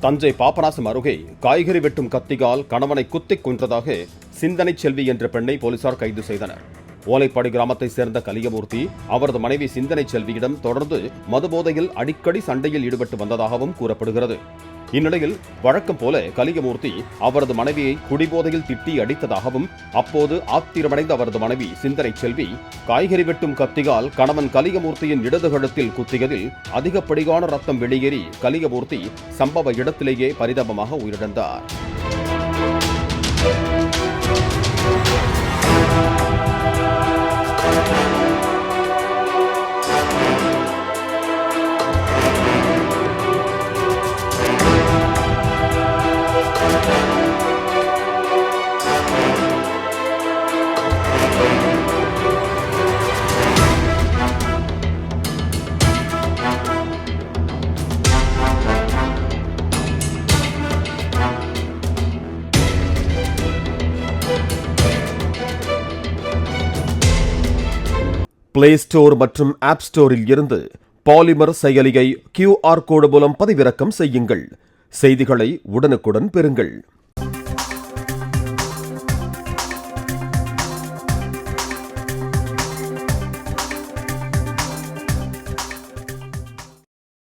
தஞ்சை பாபநாசம் அருகே காய்கறி வெட்டும் கத்தியால் கணவனை குத்திக் கொன்றதாக சிந்தனை செல்வி என்ற பெண்ணை போலீசார் கைது செய்தனர். ஓலைப்பாடி கிராமத்தைச் சேர்ந்த கலியமூர்த்தி அவரது மனைவி சிந்தனை செல்வியிடம் தொடர்ந்து மதுபோதையில் அடிக்கடி சண்டையில் ஈடுபட்டு வந்ததாகவும் கூறப்படுகிறது. இந்நிலையில் வழக்கம் போல கலியமூர்த்தி அவரது மனைவியை குடிபோதையில் திட்டி அடித்ததாகவும், அப்போது ஆத்திரமடைந்த அவரது மனைவி சிந்தனை செல்வி காய்கறி வெட்டும் கத்தியால் கணவன் கலியமூர்த்தியின் இடது கழுத்தில் குத்தியதில் அதிகப்படியான ரத்தம் வெளியேறி கலியமூர்த்தி சம்பவ இடத்திலேயே பரிதாபமாக உயிரிழந்தார். பிளே ஸ்டோர் மற்றும் ஆப் ஸ்டோரில் இருந்து பாலிமர் செயலியை QR கோடு மூலம் பதிவிறக்கம் செய்யுங்கள். செய்திகளை உடனுக்குடன் பெறுங்கள்.